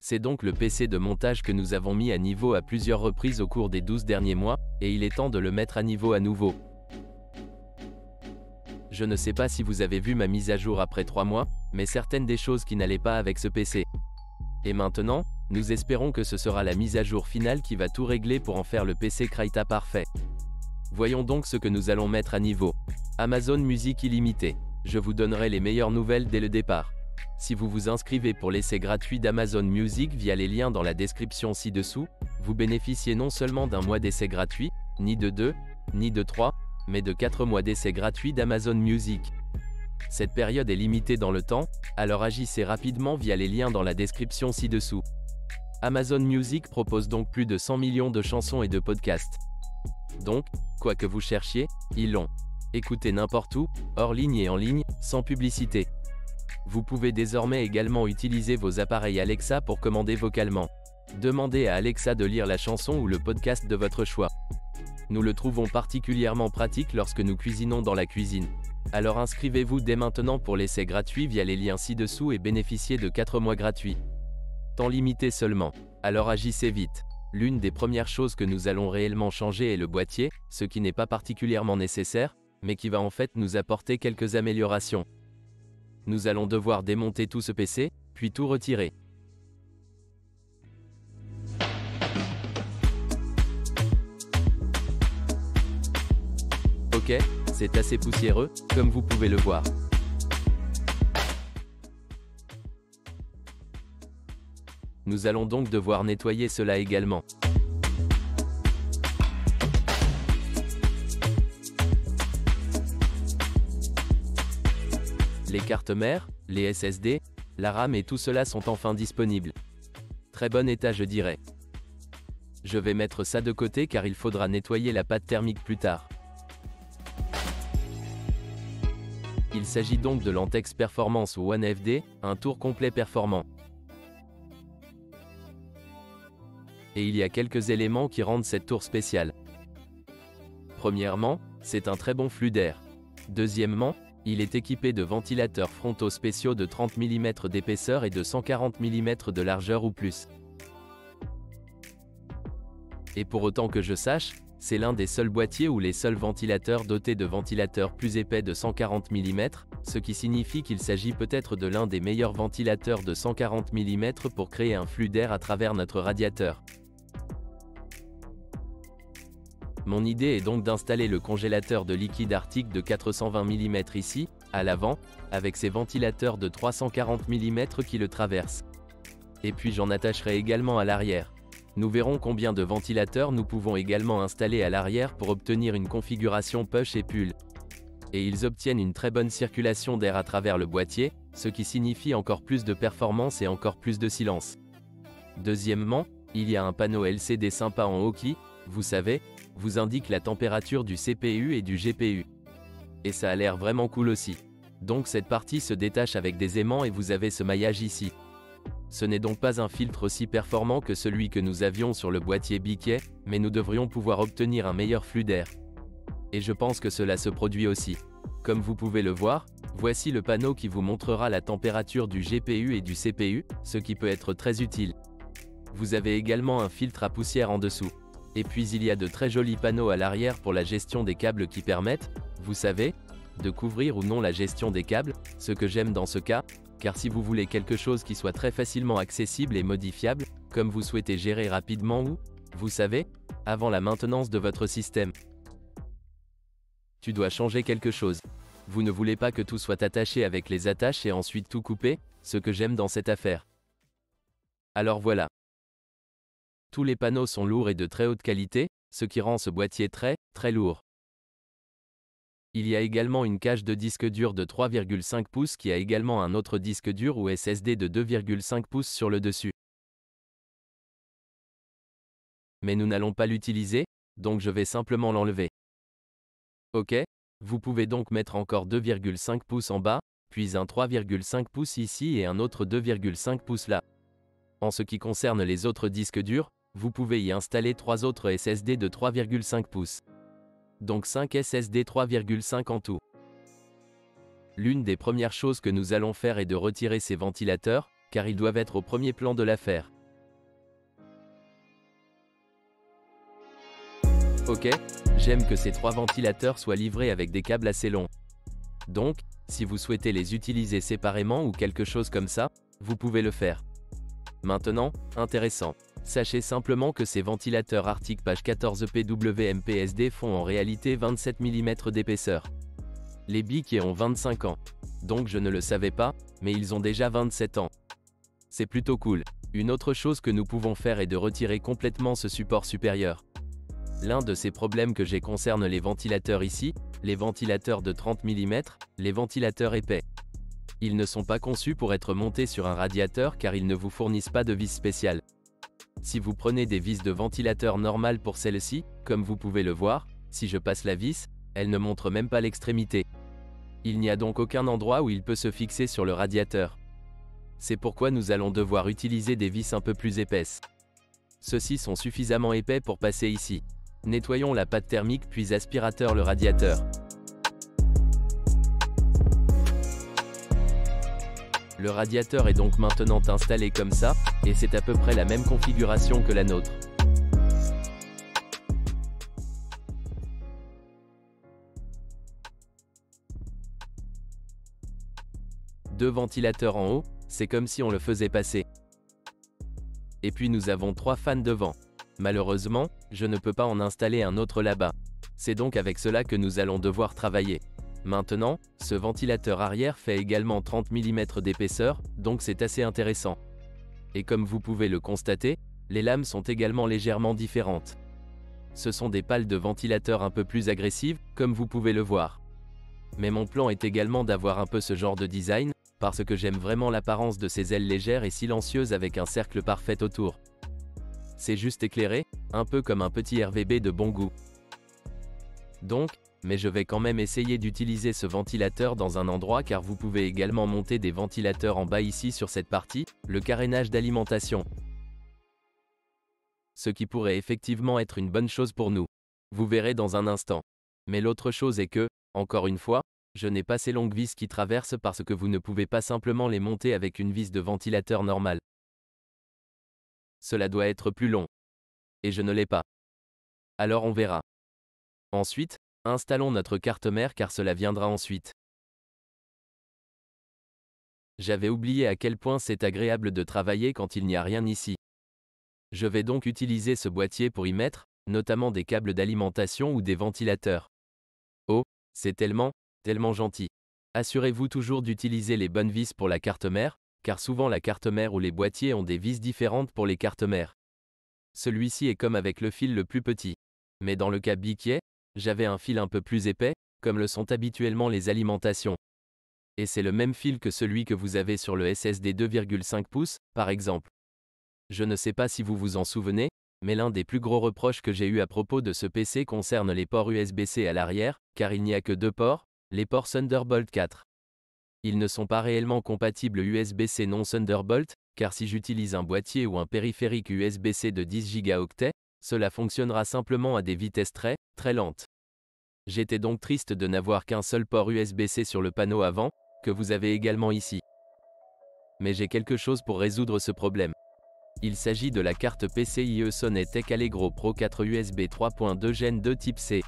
C'est donc le PC de montage que nous avons mis à niveau à plusieurs reprises au cours des 12 derniers mois, et il est temps de le mettre à niveau à nouveau. Je ne sais pas si vous avez vu ma mise à jour après 3 mois, mais certaines des choses qui n'allaient pas avec ce PC. Et maintenant, nous espérons que ce sera la mise à jour finale qui va tout régler pour en faire le PC Kryta parfait. Voyons donc ce que nous allons mettre à niveau. Amazon Music illimité. Je vous donnerai les meilleures nouvelles dès le départ. Si vous vous inscrivez pour l'essai gratuit d'Amazon Music via les liens dans la description ci-dessous, vous bénéficiez non seulement d'un mois d'essai gratuit, ni de 2, ni de 3, mais de 4 mois d'essai gratuit d'Amazon Music. Cette période est limitée dans le temps, alors agissez rapidement via les liens dans la description ci-dessous. Amazon Music propose donc plus de 100 millions de chansons et de podcasts. Donc, quoi que vous cherchiez, ils l'ont. Écoutez n'importe où, hors ligne et en ligne, sans publicité. Vous pouvez désormais également utiliser vos appareils Alexa pour commander vocalement. Demandez à Alexa de lire la chanson ou le podcast de votre choix. Nous le trouvons particulièrement pratique lorsque nous cuisinons dans la cuisine. Alors inscrivez-vous dès maintenant pour l'essai gratuit via les liens ci-dessous et bénéficiez de 4 mois gratuits. Temps limité seulement. Alors agissez vite. L'une des premières choses que nous allons réellement changer est le boîtier, ce qui n'est pas particulièrement nécessaire, mais qui va en fait nous apporter quelques améliorations. Nous allons devoir démonter tout ce PC, puis tout retirer. Ok, c'est assez poussiéreux, comme vous pouvez le voir. Nous allons donc devoir nettoyer cela également. Les cartes mères, les SSD, la RAM et tout cela sont enfin disponibles. Très bon état je dirais. Je vais mettre ça de côté car il faudra nettoyer la pâte thermique plus tard. Il s'agit donc de l'Antex Performance One FD, un tour complet performant. Et il y a quelques éléments qui rendent cette tour spéciale. Premièrement, c'est un très bon flux d'air. Deuxièmement, il est équipé de ventilateurs frontaux spéciaux de 30 mm d'épaisseur et de 140 mm de largeur ou plus. Et pour autant que je sache, c'est l'un des seuls boîtiers ou les seuls ventilateurs dotés de ventilateurs plus épais de 140 mm, ce qui signifie qu'il s'agit peut-être de l'un des meilleurs ventilateurs de 140 mm pour créer un flux d'air à travers notre radiateur. Mon idée est donc d'installer le congélateur de liquide arctique de 420 mm ici, à l'avant, avec ses ventilateurs de 340 mm qui le traversent. Et puis j'en attacherai également à l'arrière. Nous verrons combien de ventilateurs nous pouvons également installer à l'arrière pour obtenir une configuration push et pull. Et ils obtiennent une très bonne circulation d'air à travers le boîtier, ce qui signifie encore plus de performance et encore plus de silence. Deuxièmement, il y a un panneau LCD sympa en haut qui, vous savez, vous indique la température du CPU et du GPU. Et ça a l'air vraiment cool aussi. Donc cette partie se détache avec des aimants et vous avez ce maillage ici. Ce n'est donc pas un filtre aussi performant que celui que nous avions sur le boîtier Biquet, mais nous devrions pouvoir obtenir un meilleur flux d'air. Et je pense que cela se produit aussi. Comme vous pouvez le voir, voici le panneau qui vous montrera la température du GPU et du CPU, ce qui peut être très utile. Vous avez également un filtre à poussière en dessous. Et puis il y a de très jolis panneaux à l'arrière pour la gestion des câbles qui permettent, vous savez, de couvrir ou non la gestion des câbles, ce que j'aime dans ce cas, car si vous voulez quelque chose qui soit très facilement accessible et modifiable, comme vous souhaitez gérer rapidement ou, vous savez, avant la maintenance de votre système. Tu dois changer quelque chose. Vous ne voulez pas que tout soit attaché avec les attaches et ensuite tout couper, ce que j'aime dans cette affaire. Alors voilà. Tous les panneaux sont lourds et de très haute qualité, ce qui rend ce boîtier très, très lourd. Il y a également une cage de disque dur de 3,5 pouces qui a également un autre disque dur ou SSD de 2,5 pouces sur le dessus. Mais nous n'allons pas l'utiliser, donc je vais simplement l'enlever. Ok, vous pouvez donc mettre encore 2,5 pouces en bas, puis un 3,5 pouces ici et un autre 2,5 pouces là. En ce qui concerne les autres disques durs, vous pouvez y installer 3 autres SSD de 3,5 pouces. Donc 5 SSD 3,5 en tout. L'une des premières choses que nous allons faire est de retirer ces ventilateurs, car ils doivent être au premier plan de l'affaire. Ok, j'aime que ces 3 ventilateurs soient livrés avec des câbles assez longs. Donc, si vous souhaitez les utiliser séparément ou quelque chose comme ça, vous pouvez le faire. Maintenant, intéressant. Sachez simplement que ces ventilateurs Arctic Page 14 PWM-PSD font en réalité 27 mm d'épaisseur. Les biquets ont 25 ans. Donc je ne le savais pas, mais ils ont déjà 27 ans. C'est plutôt cool. Une autre chose que nous pouvons faire est de retirer complètement ce support supérieur. L'un de ces problèmes que j'ai concerne les ventilateurs ici, les ventilateurs de 30 mm, les ventilateurs épais. Ils ne sont pas conçus pour être montés sur un radiateur car ils ne vous fournissent pas de vis spéciales. Si vous prenez des vis de ventilateur normales pour celle-ci, comme vous pouvez le voir, si je passe la vis, elle ne montre même pas l'extrémité. Il n'y a donc aucun endroit où il peut se fixer sur le radiateur. C'est pourquoi nous allons devoir utiliser des vis un peu plus épaisses. Ceux-ci sont suffisamment épais pour passer ici. Nettoyons la pâte thermique puis aspirateur le radiateur. Le radiateur est donc maintenant installé comme ça, et c'est à peu près la même configuration que la nôtre. Deux ventilateurs en haut, c'est comme si on le faisait passer. Et puis nous avons 3 fans devant. Malheureusement, je ne peux pas en installer un autre là-bas. C'est donc avec cela que nous allons devoir travailler. Maintenant, ce ventilateur arrière fait également 30 mm d'épaisseur, donc c'est assez intéressant. Et comme vous pouvez le constater, les lames sont également légèrement différentes. Ce sont des pales de ventilateur un peu plus agressives, comme vous pouvez le voir. Mais mon plan est également d'avoir un peu ce genre de design, parce que j'aime vraiment l'apparence de ces ailes légères et silencieuses avec un cercle parfait autour. C'est juste éclairé, un peu comme un petit RVB de bon goût. Donc, mais je vais quand même essayer d'utiliser ce ventilateur dans un endroit car vous pouvez également monter des ventilateurs en bas ici sur cette partie, le carénage d'alimentation. Ce qui pourrait effectivement être une bonne chose pour nous. Vous verrez dans un instant. Mais l'autre chose est que, encore une fois, je n'ai pas ces longues vis qui traversent parce que vous ne pouvez pas simplement les monter avec une vis de ventilateur normale. Cela doit être plus long. Et je ne l'ai pas. Alors on verra. Ensuite, installons notre carte mère car cela viendra ensuite. J'avais oublié à quel point c'est agréable de travailler quand il n'y a rien ici. Je vais donc utiliser ce boîtier pour y mettre, notamment des câbles d'alimentation ou des ventilateurs. Oh, c'est tellement gentil. Assurez-vous toujours d'utiliser les bonnes vis pour la carte mère, car souvent la carte mère ou les boîtiers ont des vis différentes pour les cartes mères. Celui-ci est comme avec le fil le plus petit. Mais dans le cas biquet, j'avais un fil un peu plus épais, comme le sont habituellement les alimentations. Et c'est le même fil que celui que vous avez sur le SSD 2,5 pouces, par exemple. Je ne sais pas si vous vous en souvenez, mais l'un des plus gros reproches que j'ai eu à propos de ce PC concerne les ports USB-C à l'arrière, car il n'y a que 2 ports, les ports Thunderbolt 4. Ils ne sont pas réellement compatibles USB-C non Thunderbolt, car si j'utilise un boîtier ou un périphérique USB-C de 10 Go, cela fonctionnera simplement à des vitesses très lentes. J'étais donc triste de n'avoir qu'un seul port USB-C sur le panneau avant, que vous avez également ici. Mais j'ai quelque chose pour résoudre ce problème. Il s'agit de la carte PCIe Sony Tech Allegro Pro 4 USB 3.2 Gen 2 type C.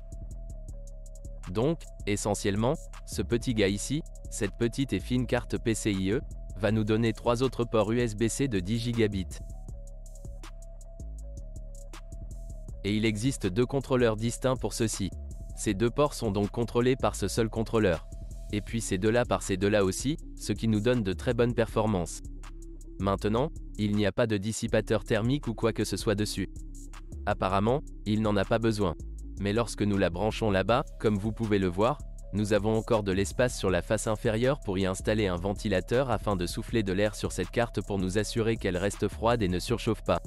Donc, essentiellement, ce petit gars ici, cette petite et fine carte PCIe, va nous donner 3 autres ports USB-C de 10 gigabits. Et il existe 2 contrôleurs distincts pour ceci. Ces 2 ports sont donc contrôlés par ce seul contrôleur. Et puis ces 2-là par ces 2-là aussi, ce qui nous donne de très bonnes performances. Maintenant, il n'y a pas de dissipateur thermique ou quoi que ce soit dessus. Apparemment, il n'en a pas besoin. Mais lorsque nous la branchons là-bas, comme vous pouvez le voir, nous avons encore de l'espace sur la face inférieure pour y installer un ventilateur afin de souffler de l'air sur cette carte pour nous assurer qu'elle reste froide et ne surchauffe pas.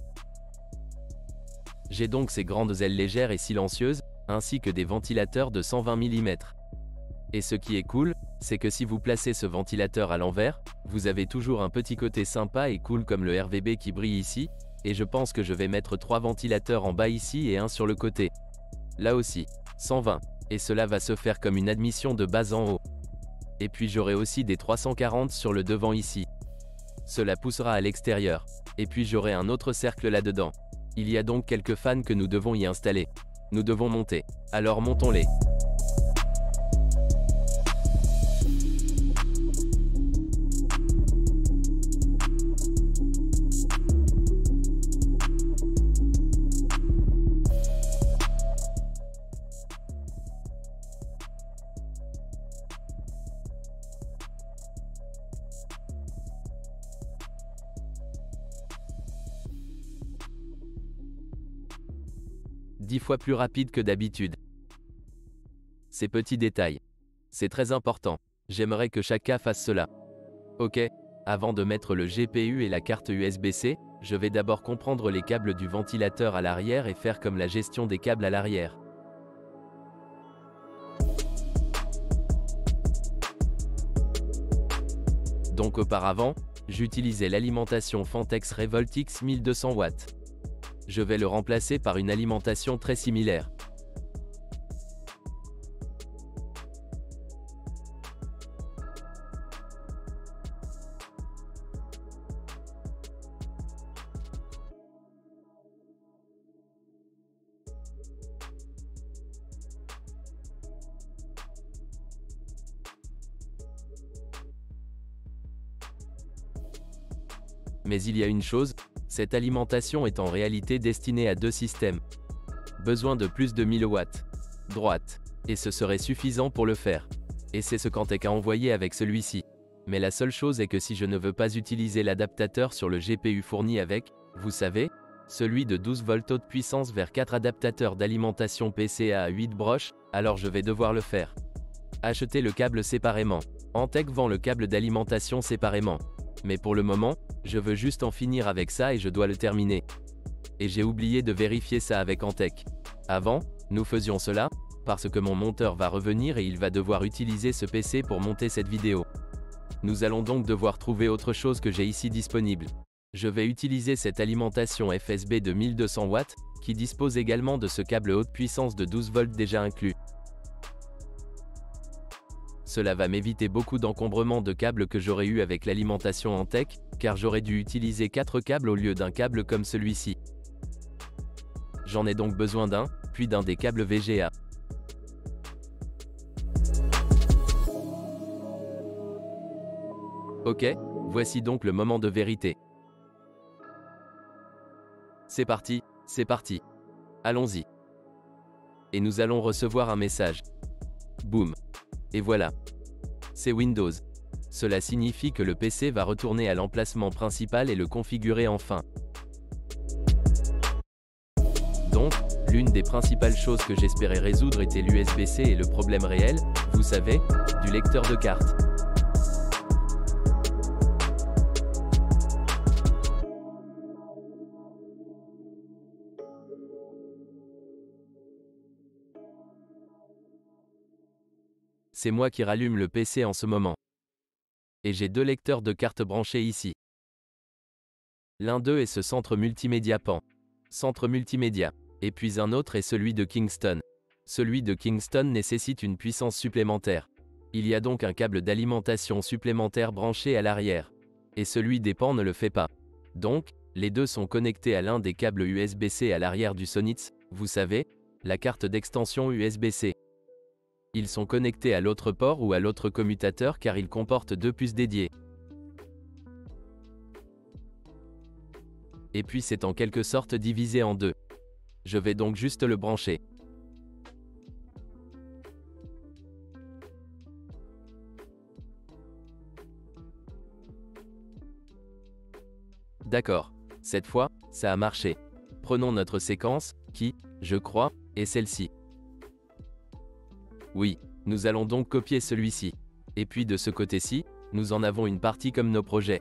J'ai donc ces grandes ailes légères et silencieuses, ainsi que des ventilateurs de 120 mm. Et ce qui est cool, c'est que si vous placez ce ventilateur à l'envers, vous avez toujours un petit côté sympa et cool comme le RVB qui brille ici, et je pense que je vais mettre 3 ventilateurs en bas ici et un sur le côté. Là aussi, 120, et cela va se faire comme une admission de base en haut. Et puis j'aurai aussi des 340 sur le devant ici. Cela poussera à l'extérieur. Et puis j'aurai un autre cercle là-dedans. Il y a donc quelques fans que nous devons y installer. Nous devons monter. Alors montons-les. Dix fois plus rapide que d'habitude. Ces petits détails. C'est très important. J'aimerais que chacun fasse cela. Ok. Avant de mettre le GPU et la carte USB-C, je vais d'abord comprendre les câbles du ventilateur à l'arrière et faire comme la gestion des câbles à l'arrière. Donc auparavant, j'utilisais l'alimentation Fantex Revoltix 1200 watts. Je vais le remplacer par une alimentation très similaire. Mais il y a une chose, cette alimentation est en réalité destinée à deux systèmes. Besoin de plus de 1000 watts. Droite. Et ce serait suffisant pour le faire. Et c'est ce qu'Antec a envoyé avec celui-ci. Mais la seule chose est que si je ne veux pas utiliser l'adaptateur sur le GPU fourni avec, vous savez, celui de 12 volts haute puissance vers 4 adaptateurs d'alimentation PCA à 8 broches, alors je vais devoir le faire. Acheter le câble séparément. Antec vend le câble d'alimentation séparément. Mais pour le moment, je veux juste en finir avec ça et je dois le terminer. Et j'ai oublié de vérifier ça avec Antec. Avant, nous faisions cela, parce que mon monteur va revenir et il va devoir utiliser ce PC pour monter cette vidéo. Nous allons donc devoir trouver autre chose que j'ai ici disponible. Je vais utiliser cette alimentation FSB de 1200 watts, qui dispose également de ce câble haute puissance de 12 volts déjà inclus. Cela va m'éviter beaucoup d'encombrement de câbles que j'aurais eu avec l'alimentation Antec, car j'aurais dû utiliser 4 câbles au lieu d'un câble comme celui-ci. J'en ai donc besoin d'un, puis d'un des câbles VGA. Ok, voici donc le moment de vérité. C'est parti, c'est parti. Allons-y. Et nous allons recevoir un message. Boum. Et voilà. C'est Windows. Cela signifie que le PC va retourner à l'emplacement principal et le configurer enfin. Donc, l'une des principales choses que j'espérais résoudre était l'USB-C et le problème réel, vous savez, du lecteur de carte. C'est moi qui rallume le PC en ce moment. Et j'ai deux lecteurs de cartes branchés ici. L'un d'eux est ce centre multimédia PAN. Centre multimédia. Et puis un autre est celui de Kingston. Celui de Kingston nécessite une puissance supplémentaire. Il y a donc un câble d'alimentation supplémentaire branché à l'arrière. Et celui des PAN ne le fait pas. Donc, les deux sont connectés à l'un des câbles USB-C à l'arrière du Sonitz, vous savez, la carte d'extension USB-C. Ils sont connectés à l'autre port ou à l'autre commutateur car ils comportent deux puces dédiées. Et puis c'est en quelque sorte divisé en deux. Je vais donc juste le brancher. D'accord. Cette fois, ça a marché. Prenons notre séquence, qui, je crois, est celle-ci. Oui, nous allons donc copier celui-ci. Et puis de ce côté-ci, nous en avons une partie comme nos projets.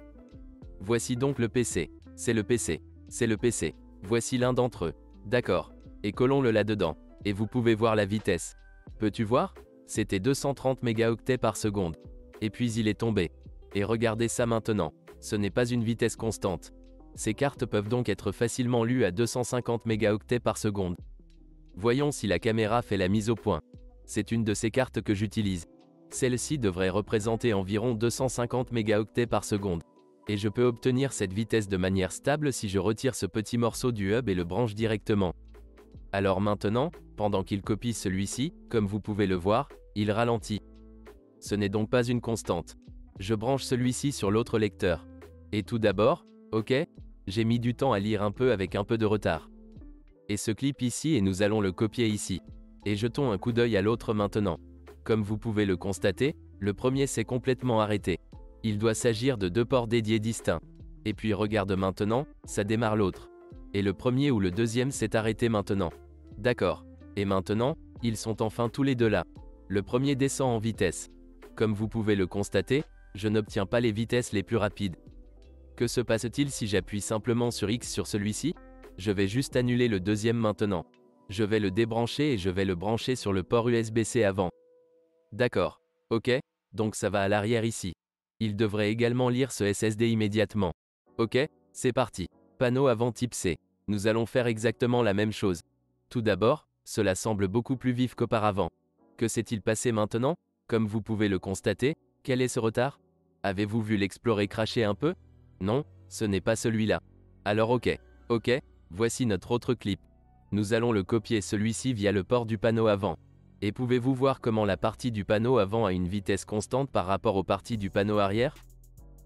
Voici donc le PC. C'est le PC. C'est le PC. Voici l'un d'entre eux. D'accord. Et collons-le là-dedans. Et vous pouvez voir la vitesse. Peux-tu voir? C'était 230 mégaoctets par seconde. Et puis il est tombé. Et regardez ça maintenant. Ce n'est pas une vitesse constante. Ces cartes peuvent donc être facilement lues à 250 mégaoctets par seconde. Voyons si la caméra fait la mise au point. C'est une de ces cartes que j'utilise. Celle-ci devrait représenter environ 250 mégaoctets par seconde. Et je peux obtenir cette vitesse de manière stable si je retire ce petit morceau du hub et le branche directement. Alors maintenant, pendant qu'il copie celui-ci, comme vous pouvez le voir, il ralentit. Ce n'est donc pas une constante. Je branche celui-ci sur l'autre lecteur. Et tout d'abord, ok, j'ai mis du temps à lire un peu avec un peu de retard. Et ce clip ici et nous allons le copier ici. Et jetons un coup d'œil à l'autre maintenant. Comme vous pouvez le constater, le premier s'est complètement arrêté. Il doit s'agir de deux ports dédiés distincts. Et puis regarde maintenant, ça démarre l'autre. Et le premier ou le deuxième s'est arrêté maintenant. D'accord. Et maintenant, ils sont enfin tous les deux là. Le premier descend en vitesse. Comme vous pouvez le constater, je n'obtiens pas les vitesses les plus rapides. Que se passe-t-il si j'appuie simplement sur X sur celui-ci? Je vais juste annuler le deuxième maintenant. Je vais le débrancher et je vais le brancher sur le port USB-C avant. D'accord. Ok, donc ça va à l'arrière ici. Il devrait également lire ce SSD immédiatement. Ok, c'est parti. Panneau avant type C. Nous allons faire exactement la même chose. Tout d'abord, cela semble beaucoup plus vif qu'auparavant. Que s'est-il passé maintenant? Comme vous pouvez le constater, quel est ce retard? Avez-vous vu l'Explorer cracher un peu? Non, ce n'est pas celui-là. Alors ok, voici notre autre clip. Nous allons le copier celui-ci via le port du panneau avant. Et pouvez-vous voir comment la partie du panneau avant a une vitesse constante par rapport aux parties du panneau arrière?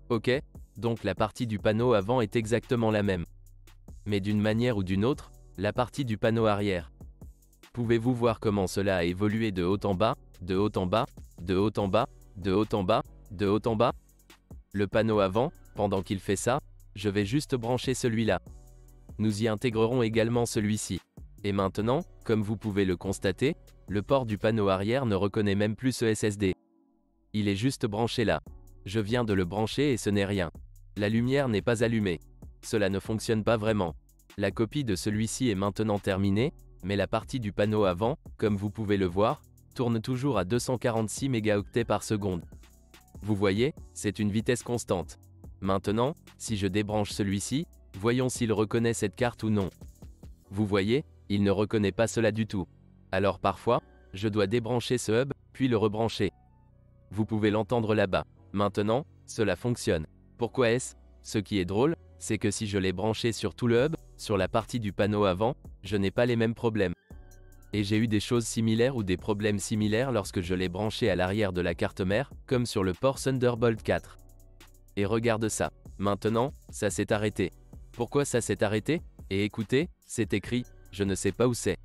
Ok, donc la partie du panneau avant est exactement la même. Mais d'une manière ou d'une autre, la partie du panneau arrière. Pouvez-vous voir comment cela a évolué de haut en bas, de haut en bas, de haut en bas, de haut en bas, de haut en bas? Le panneau avant, pendant qu'il fait ça, je vais juste brancher celui-là. Nous y intégrerons également celui-ci. Et maintenant, comme vous pouvez le constater, le port du panneau arrière ne reconnaît même plus ce SSD. Il est juste branché là. Je viens de le brancher et ce n'est rien. La lumière n'est pas allumée. Cela ne fonctionne pas vraiment. La copie de celui-ci est maintenant terminée, mais la partie du panneau avant, comme vous pouvez le voir, tourne toujours à 246 mégaoctets par seconde. Vous voyez, c'est une vitesse constante. Maintenant, si je débranche celui-ci, voyons s'il reconnaît cette carte ou non. Vous voyez, il ne reconnaît pas cela du tout. Alors parfois, je dois débrancher ce hub, puis le rebrancher. Vous pouvez l'entendre là-bas. Maintenant, cela fonctionne. Pourquoi est-ce? Ce qui est drôle, c'est que si je l'ai branché sur tout le hub, sur la partie du panneau avant, je n'ai pas les mêmes problèmes. Et j'ai eu des choses similaires ou des problèmes similaires lorsque je l'ai branché à l'arrière de la carte mère, comme sur le port Thunderbolt 4. Et regarde ça. Maintenant, ça s'est arrêté. Pourquoi ça s'est arrêté? Et écoutez, c'est écrit, je ne sais pas où c'est.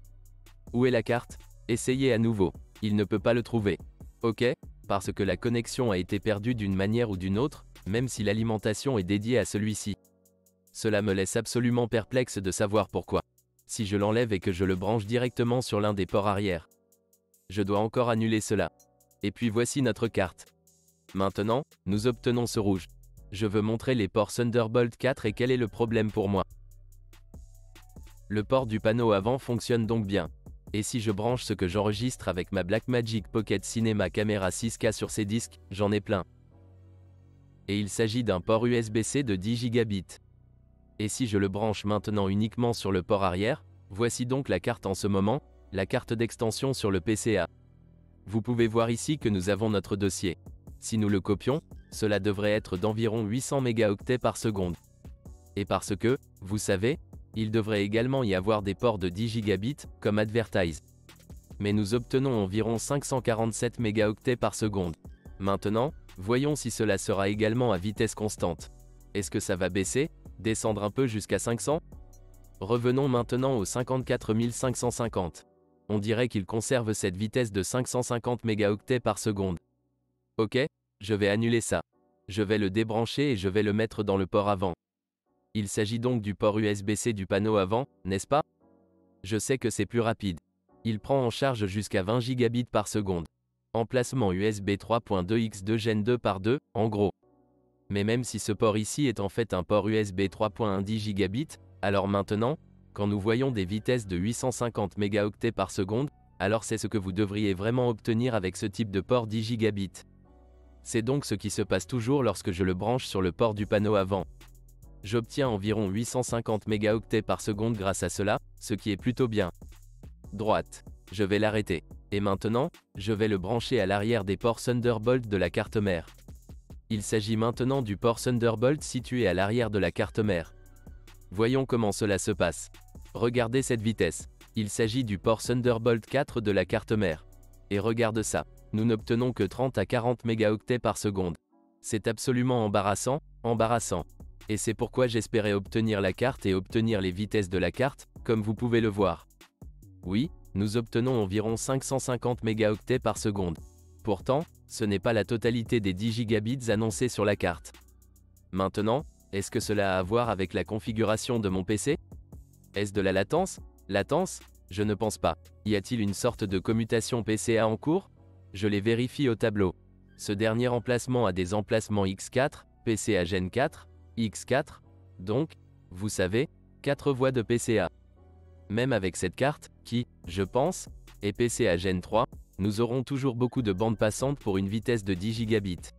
Où est la carte? Essayez à nouveau. Il ne peut pas le trouver. Ok, parce que la connexion a été perdue d'une manière ou d'une autre, même si l'alimentation est dédiée à celui-ci. Cela me laisse absolument perplexe de savoir pourquoi. Si je l'enlève et que je le branche directement sur l'un des ports arrière. Je dois encore annuler cela. Et puis voici notre carte. Maintenant, nous obtenons ce rouge. Je veux montrer les ports Thunderbolt 4 et quel est le problème pour moi. Le port du panneau avant fonctionne donc bien. Et si je branche ce que j'enregistre avec ma Blackmagic Pocket Cinema Camera 6K sur ces disques, j'en ai plein. Et il s'agit d'un port USB-C de 10 gigabits. Et si je le branche maintenant uniquement sur le port arrière, voici donc la carte en ce moment, la carte d'extension sur le PCA. Vous pouvez voir ici que nous avons notre dossier. Si nous le copions, cela devrait être d'environ 800 mégaoctets par seconde. Et parce que, vous savez, il devrait également y avoir des ports de 10 gigabits, comme Advertise. Mais nous obtenons environ 547 mégaoctets par seconde. Maintenant, voyons si cela sera également à vitesse constante. Est-ce que ça va baisser, descendre un peu jusqu'à 500? Revenons maintenant aux 54 550. On dirait qu'il conserve cette vitesse de 550 mégaoctets par seconde. Ok, je vais annuler ça. Je vais le débrancher et je vais le mettre dans le port avant. Il s'agit donc du port USB-C du panneau avant, n'est-ce pas? Je sais que c'est plus rapide. Il prend en charge jusqu'à 20 gigabits par seconde. Emplacement USB 3.2x2 Gen 2 par 2, en gros. Mais même si ce port ici est en fait un port USB 3.1 10 gigabits, alors maintenant, quand nous voyons des vitesses de 850 mégaoctets par seconde, alors c'est ce que vous devriez vraiment obtenir avec ce type de port 10 gigabits. C'est donc ce qui se passe toujours lorsque je le branche sur le port du panneau avant. J'obtiens environ 850 mégaoctets par seconde grâce à cela, ce qui est plutôt bien. Droite. Je vais l'arrêter. Et maintenant, je vais le brancher à l'arrière des ports Thunderbolt de la carte mère. Il s'agit maintenant du port Thunderbolt situé à l'arrière de la carte mère. Voyons comment cela se passe. Regardez cette vitesse. Il s'agit du port Thunderbolt 4 de la carte mère. Et regarde ça. Nous n'obtenons que 30 à 40 mégaoctets par seconde. C'est absolument embarrassant, embarrassant. Et c'est pourquoi j'espérais obtenir la carte et obtenir les vitesses de la carte, comme vous pouvez le voir. Oui, nous obtenons environ 550 mégaoctets par seconde. Pourtant, ce n'est pas la totalité des 10 gigabits annoncés sur la carte. Maintenant, est-ce que cela a à voir avec la configuration de mon PC? Est-ce de la latence? Latence? Je ne pense pas. Y a-t-il une sorte de commutation PCA en cours? Je les vérifie au tableau. Ce dernier emplacement a des emplacements X4, PCA Gen 4, X4, donc, vous savez, 4 voies de PCA. Même avec cette carte, qui, je pense, est PCA Gen 3, nous aurons toujours beaucoup de bandes passantes pour une vitesse de 10 gigabits.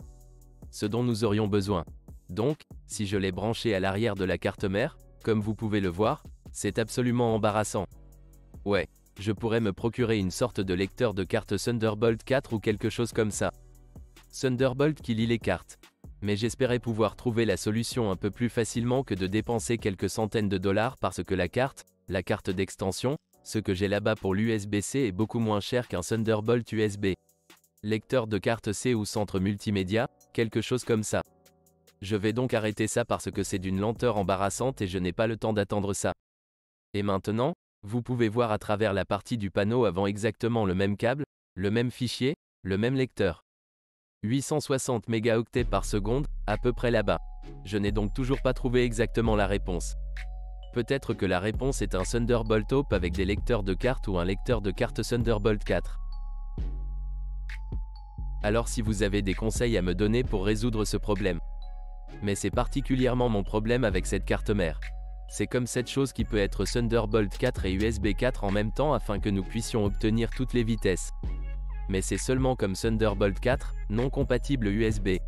Ce dont nous aurions besoin. Donc, si je l'ai branché à l'arrière de la carte mère, comme vous pouvez le voir, c'est absolument embarrassant. Ouais, je pourrais me procurer une sorte de lecteur de carte Thunderbolt 4 ou quelque chose comme ça. Thunderbolt qui lit les cartes. Mais j'espérais pouvoir trouver la solution un peu plus facilement que de dépenser quelques centaines de dollars parce que la carte d'extension, ce que j'ai là-bas pour l'USB-C est beaucoup moins cher qu'un Thunderbolt USB. Lecteur de carte C ou centre multimédia, quelque chose comme ça. Je vais donc arrêter ça parce que c'est d'une lenteur embarrassante et je n'ai pas le temps d'attendre ça. Et maintenant, vous pouvez voir à travers la partie du panneau avant exactement le même câble, le même fichier, le même lecteur. 860 mégaoctets par seconde, à peu près là-bas. Je n'ai donc toujours pas trouvé exactement la réponse. Peut-être que la réponse est un Thunderbolt Hope avec des lecteurs de cartes ou un lecteur de carte Thunderbolt 4. Alors si vous avez des conseils à me donner pour résoudre ce problème. Mais c'est particulièrement mon problème avec cette carte mère. C'est comme cette chose qui peut être Thunderbolt 4 et USB 4 en même temps afin que nous puissions obtenir toutes les vitesses. Mais c'est seulement comme Thunderbolt 4, non compatible USB.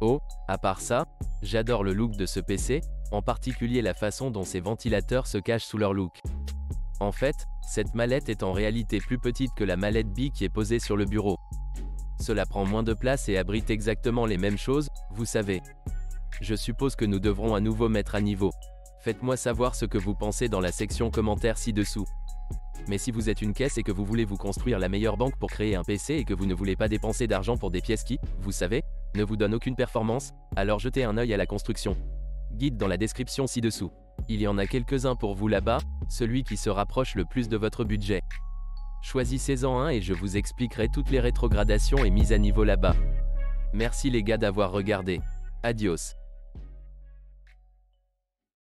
Oh, à part ça, j'adore le look de ce PC, en particulier la façon dont ces ventilateurs se cachent sous leur look. En fait, cette mallette est en réalité plus petite que la mallette B qui est posée sur le bureau. Cela prend moins de place et abrite exactement les mêmes choses, vous savez. Je suppose que nous devrons à nouveau mettre à niveau. Faites-moi savoir ce que vous pensez dans la section commentaires ci-dessous. Mais si vous êtes une caisse et que vous voulez vous construire la meilleure banque pour créer un PC et que vous ne voulez pas dépenser d'argent pour des pièces qui, vous savez, ne vous donnent aucune performance, alors jetez un œil à la construction. Guide dans la description ci-dessous. Il y en a quelques-uns pour vous là-bas, celui qui se rapproche le plus de votre budget. Choisissez-en un et je vous expliquerai toutes les rétrogradations et mises à niveau là-bas. Merci les gars d'avoir regardé. Adios.